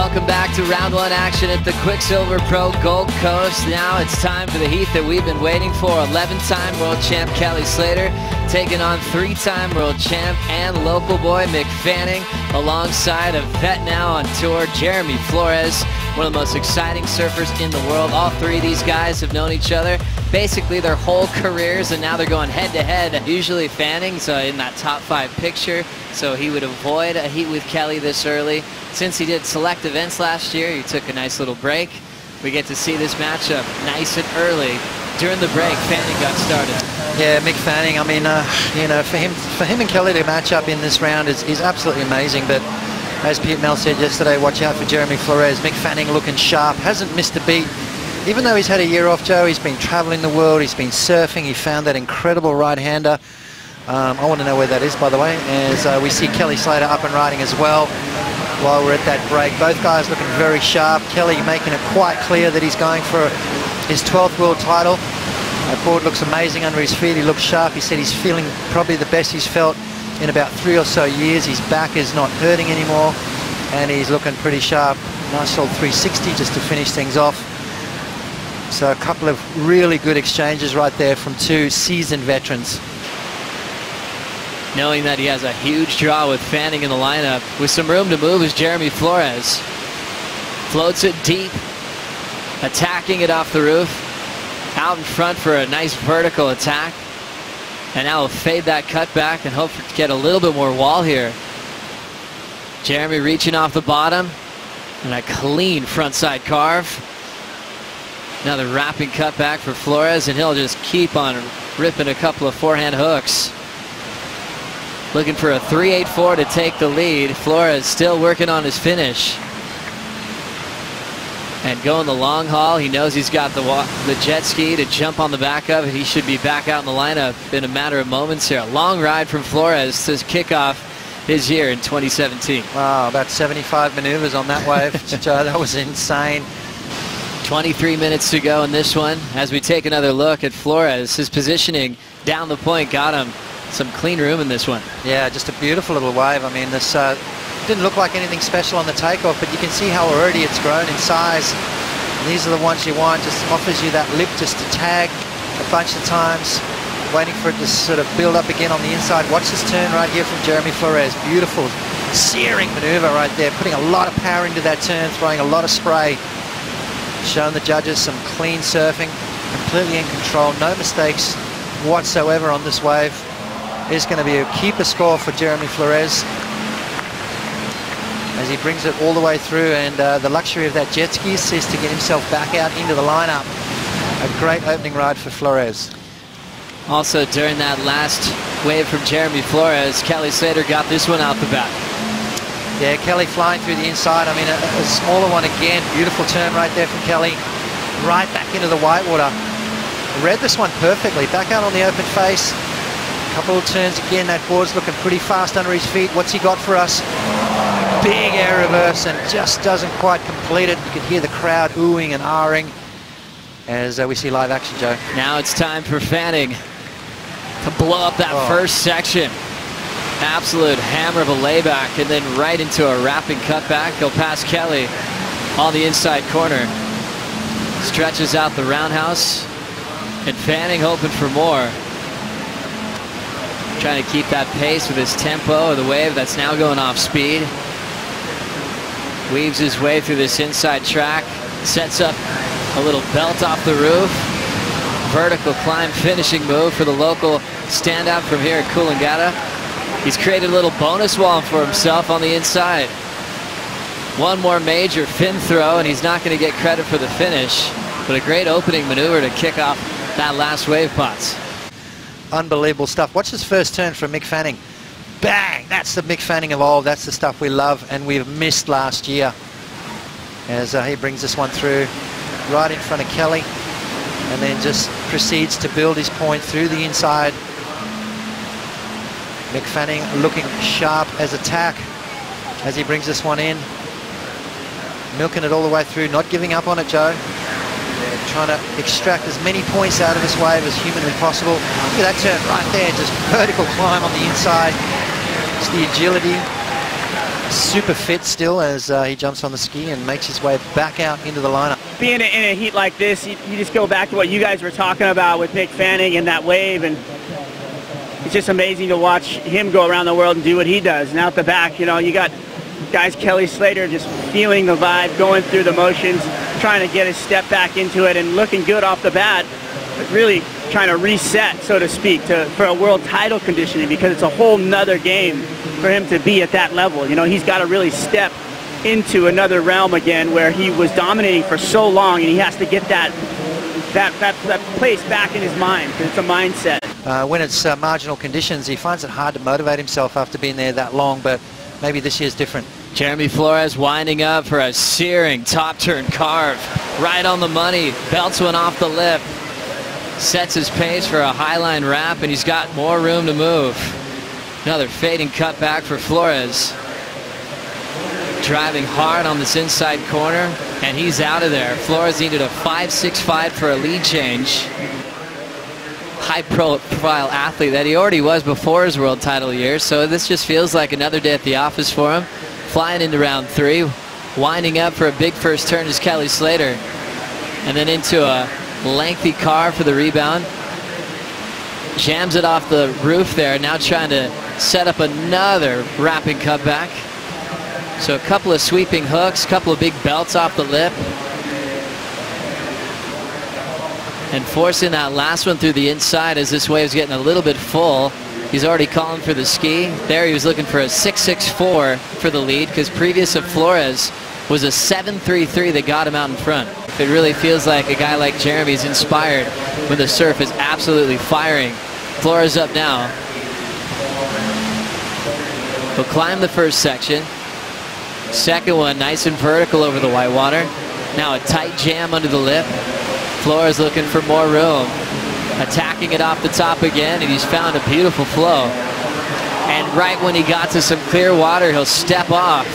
Welcome back to round one action at the Quiksilver Pro Gold Coast. Now it's time for the heat that we've been waiting for. 11-time world champ Kelly Slater taking on 3-time world champ and local boy Mick Fanning, alongside a vet now on tour, Jeremy Flores, one of the most exciting surfers in the world. All three of these guys have known each other basically their whole careers, and now they're going head-to-head. Usually Fanning's in that top 5 picture, so he would avoid a heat with Kelly this early. Since he did select events last year, he took a nice little break. We get to see this matchup nice and early. During the break, Fanning got started. Yeah, Mick Fanning, I mean, you know, for him and Kelly to match up in this round is absolutely amazing. But as Pete Mel said yesterday, watch out for Jeremy Flores. Mick Fanning looking sharp, hasn't missed a beat. Even though he's had a year off, Joe, he's been traveling the world, he's been surfing, he found that incredible right-hander. I want to know where that is, by the way, as we see Kelly Slater up and riding as well while we're at that break. Both guys looking very sharp. Kelly making it quite clear that he's going for his 12th world title. That board looks amazing under his feet. He looks sharp. He said he's feeling probably the best he's felt in about 3 or so years. His back is not hurting anymore, and he's looking pretty sharp. Nice old 360 just to finish things off. So a couple of really good exchanges right there from two seasoned veterans. Knowing that he has a huge draw with Fanning in the lineup, with some room to move, is Jeremy Flores. Floats it deep, attacking it off the roof, out in front for a nice vertical attack, and now he'll fade that cut back and hope to get a little bit more wall here. Jeremy reaching off the bottom, and a clean frontside carve. Another wrapping cut back for Flores, and he'll just keep on ripping a couple of forehand hooks. Looking for a 3.84 to take the lead. Flores still working on his finish. And going the long haul, he knows he's got the jet ski to jump on the back of it. He should be back out in the lineup in a matter of moments here. A long ride from Flores to kick off his year in 2017. Wow, about 75 maneuvers on that wave. Joe, that was insane. 23 minutes to go in this one. As we take another look at Flores, his positioning down the point got him some clean room in this one. Yeah, just a beautiful little wave. I mean, this didn't look like anything special on the takeoff, but you can see how already it's grown in size. And these are the ones you want. Just offers you that lip just to tag a bunch of times, waiting for it to sort of build up again on the inside. Watch this turn right here from Jeremy Flores. Beautiful, searing maneuver right there, putting a lot of power into that turn, throwing a lot of spray. Showing the judges some clean surfing, completely in control, no mistakes whatsoever on this wave. Is going to be a keeper score for Jeremy Flores as he brings it all the way through, and the luxury of that jet ski is to get himself back out into the lineup. A great opening ride for Flores. Also during that last wave from Jeremy Flores, Kelly Slater got this one out the back. Yeah, Kelly flying through the inside. I mean, a smaller one again. Beautiful turn right there from Kelly. Right back into the whitewater. Read this one perfectly. Back out on the open face. Couple of turns again. That board's looking pretty fast under his feet. What's he got for us? Big air reverse, and just doesn't quite complete it. You can hear the crowd oohing and ahhing as we see live action, Joe. Now it's time for Fanning to blow up that first section. Absolute hammer of a layback, and then right into a wrapping cutback. He'll pass Kelly on the inside corner. Stretches out the roundhouse, and Fanning hoping for more. Trying to keep that pace with his tempo of the wave that's now going off speed. Weaves his way through this inside track. Sets up a little belt off the roof. Vertical climb finishing move for the local standout from here at Coolangatta. He's created a little bonus wall for himself on the inside. One more major fin throw, and he's not going to get credit for the finish. But a great opening maneuver to kick off that last wave pots. Unbelievable stuff. Watch this first turn from Mick Fanning. Bang! That's the Mick Fanning of old. That's the stuff we love and we've missed last year. As he brings this one through right in front of Kelly, and then just proceeds to build his point through the inside. Mick Fanning looking sharp as a tack as he brings this one in. Milking it all the way through, not giving up on it, Joe. Trying to extract as many points out of this wave as humanly possible. Look at that turn right there, just vertical climb on the inside. Just the agility, super fit still as he jumps on the ski and makes his way back out into the lineup. Being in a heat like this, you just go back to what you guys were talking about with Mick Fanning and that wave, and it's just amazing to watch him go around the world and do what he does. And out the back, you know, you got guys, Kelly Slater, just feeling the vibe, going through the motions, trying to get his step back into it and looking good off the bat, but really trying to reset, so to speak, for a world title conditioning, because it's a whole nother game for him to be at that level. You know, he's got to really step into another realm again where he was dominating for so long, and he has to get that place back in his mind, because it's a mindset. When it's marginal conditions, he finds it hard to motivate himself after being there that long, but maybe this year's different. Jeremy Flores winding up for a searing top turn carve. Right on the money. Belts one off the lip. Sets his pace for a highline wrap, and he's got more room to move. Another fading cutback for Flores. Driving hard on this inside corner, and he's out of there. Flores needed a 5.65 for a lead change. High-profile athlete that he already was before his world title year, so this just feels like another day at the office for him. Flying into round 3, winding up for a big first turn is Kelly Slater, and then into a lengthy carve for the rebound. Jams it off the roof there, now trying to set up another wrapping cutback. So a couple of sweeping hooks, couple of big belts off the lip, and forcing that last one through the inside as this wave's getting a little bit full. He's already calling for the ski. There he was looking for a 6.64 for the lead, because previous of Flores was a 7.33 that got him out in front. It really feels like a guy like Jeremy's inspired when the surf is absolutely firing. Flores up now. He'll climb the first section. Second one nice and vertical over the whitewater. Now a tight jam under the lip. Flores looking for more room. Attacking it off the top again, and he's found a beautiful flow. And right when he got to some clear water, he'll step off.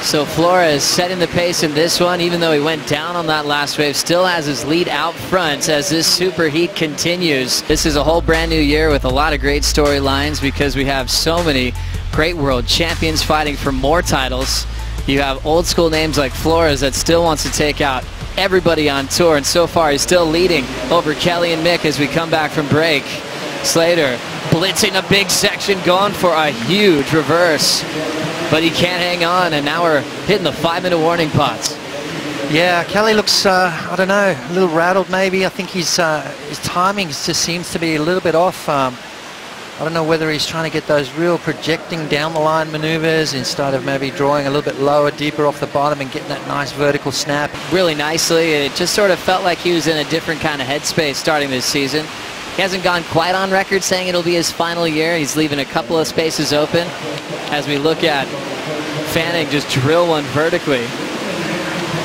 So Flores setting the pace in this one, even though he went down on that last wave, still has his lead out front as this superheat continues. This is a whole brand new year with a lot of great storylines, because we have so many great world champions fighting for more titles. You have old school names like Flores that still wants to take out everybody on tour, and so far he's still leading over Kelly and Mick as we come back from break. Slater blitzing a big section, going for a huge reverse, but he can't hang on, and now we're hitting the 5-minute warning pots. Yeah, Kelly looks, I don't know, a little rattled maybe. I think his timing just seems to be a little bit off. I don't know whether he's trying to get those real projecting down the line maneuvers instead of maybe drawing a little bit lower, deeper off the bottom and getting that nice vertical snap. Really nicely. It just sort of felt like he was in a different kind of headspace starting this season. He hasn't gone quite on record saying it'll be his final year. He's leaving a couple of spaces open as we look at Fanning just drill one vertically.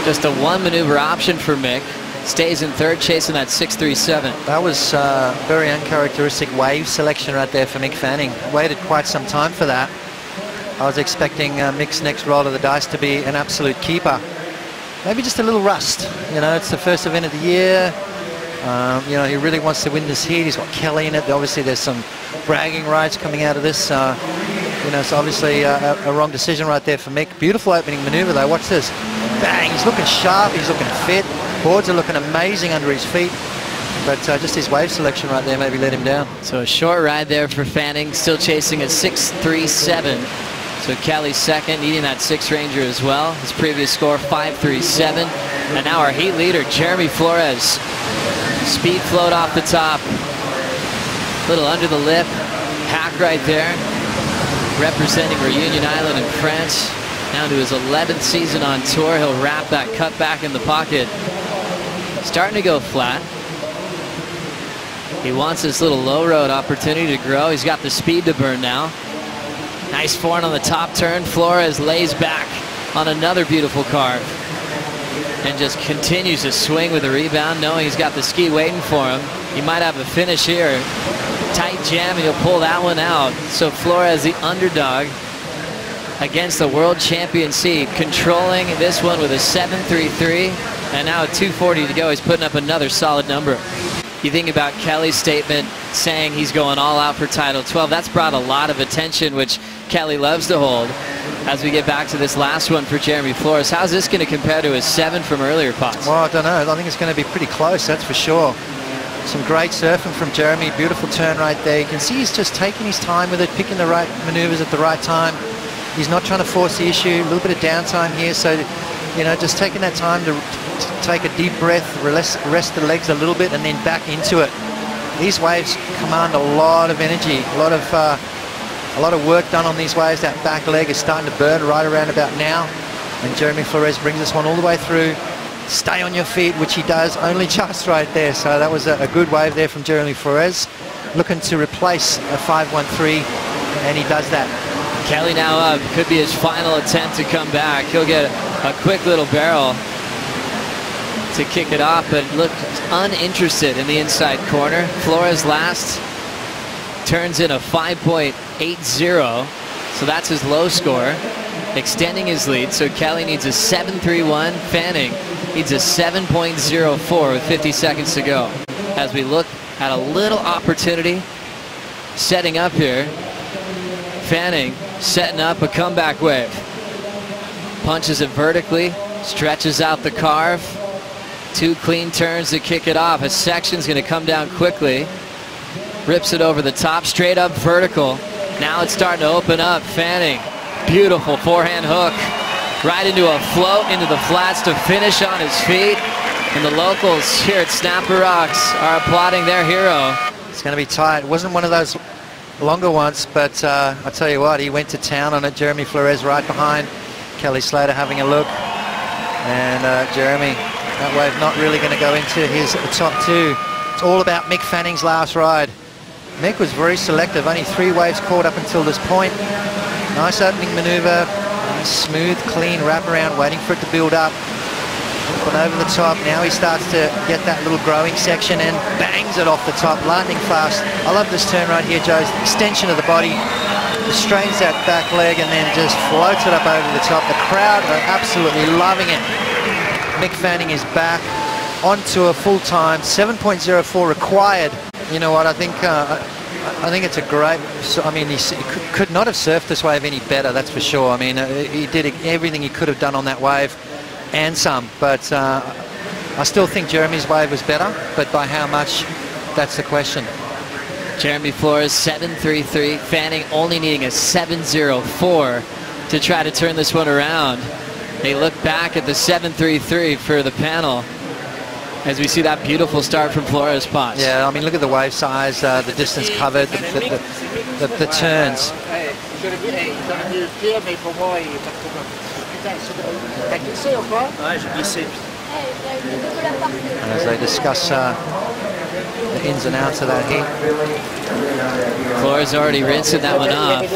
Just a one maneuver option for Mick. Stays in third, chasing that 6.37. That was very uncharacteristic wave selection right there for Mick Fanning. Waited quite some time for that. I was expecting Mick's next roll of the dice to be an absolute keeper. Maybe just a little rust. You know, it's the first event of the year. You know, he really wants to win this heat. He's got Kelly in it. Obviously, there's some bragging rights coming out of this. You know, it's obviously a wrong decision right there for Mick. Beautiful opening maneuver, though. Watch this. Bang! He's looking sharp. He's looking fit. Boards are looking amazing under his feet. But just his wave selection right there maybe let him down. So a short ride there for Fanning. Still chasing a 6.37. So Kelly second, needing that 6 Ranger as well. His previous score, 5.37. And now our heat leader, Jeremy Flores. Speed float off the top. Little under the lip. Hack right there. Representing Reunion Island in France. Down to his 11th season on tour. He'll wrap that cut back in the pocket. Starting to go flat. He wants this little low road opportunity to grow. He's got the speed to burn now. Nice forehand on the top turn. Flores lays back on another beautiful carve. And just continues to swing with the rebound, knowing he's got the ski waiting for him. He might have a finish here. Tight jam, and he'll pull that one out. So Flores, the underdog, against the world champion seed, controlling this one with a 7.33, and now a 2.40 to go. He's putting up another solid number. You think about Kelly's statement saying he's going all out for title 12. That's brought a lot of attention, which Kelly loves to hold. as we get back to this last one for Jeremy Flores. How's this going to compare to his 7 from earlier pots? Well, I don't know. I think it's going to be pretty close, that's for sure. Some great surfing from Jeremy. Beautiful turn right there. You can see he's just taking his time with it, picking the right maneuvers at the right time. He's not trying to force the issue. A little bit of downtime here, so you know, just taking that time to take a deep breath, rest the legs a little bit, and then back into it. These waves command a lot of energy, a lot of work done on these waves. That back leg is starting to burn right around about now, and Jeremy Flores brings this one all the way through. Stay on your feet, which he does only just right there. So that was a good wave there from Jeremy Flores, looking to replace a 5-1-3, and he does that. Kelly now up. Could be his final attempt to come back. He'll get a quick little barrel to kick it off, but looked uninterested in the inside corner. Flores last turns in a 5.80, so that's his low score, extending his lead. So Kelly needs a 7.31. Fanning needs a 7.04 with 50 seconds to go. As we look at a little opportunity setting up here, Fanning setting up a comeback wave. Punches it vertically, stretches out the carve. 2 clean turns to kick it off. A section's going to come down quickly. Rips it over the top, straight up vertical. Now it's starting to open up. Fanning, beautiful forehand hook. Right into a float, into the flats to finish on his feet. And the locals here at Snapper Rocks are applauding their hero. It's going to be tight. It wasn't one of those longer ones, but I tell you what, he went to town on it. Jeremy Flores right behind. Kelly Slater having a look. And Jeremy, that wave not really going to go into his top 2. It's all about Mick Fanning's last ride. Mick was very selective, only 3 waves caught up until this point. Nice opening maneuver, smooth, clean wraparound, waiting for it to build up. But over the top, now he starts to get that little growing section and bangs it off the top, lightning fast. I love this turn right here, Joe. Extension of the body, strains that back leg and then just floats it up over the top. The crowd are absolutely loving it. Mick Fanning is back onto a full time, 7.04 required. You know what, I think it's a great, I mean, he could not have surfed this wave any better, that's for sure. I mean, he did everything he could have done on that wave and some, but I still think Jeremy's wave was better, but by how much, that's the question. Jeremy Flores 7.33, Fanning only needing a 7.04 to try to turn this one around. They look back at the 7.33 for the panel as we see that beautiful start from Flores' pots. Yeah, I mean, look at the wave size, the distance covered, the turns. And as they discuss the ins and outs of that heat. Flores already rinsing that one off.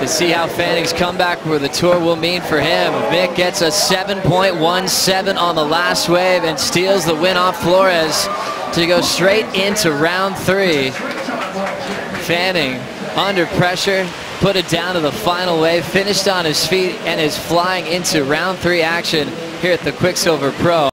To see how Fanning's comeback for the tour will mean for him. Mick gets a 7.17 on the last wave and steals the win off Flores to go straight into round 3. Fanning under pressure, put it down to the final wave, finished on his feet, and is flying into round 3 action here at the Quiksilver Pro.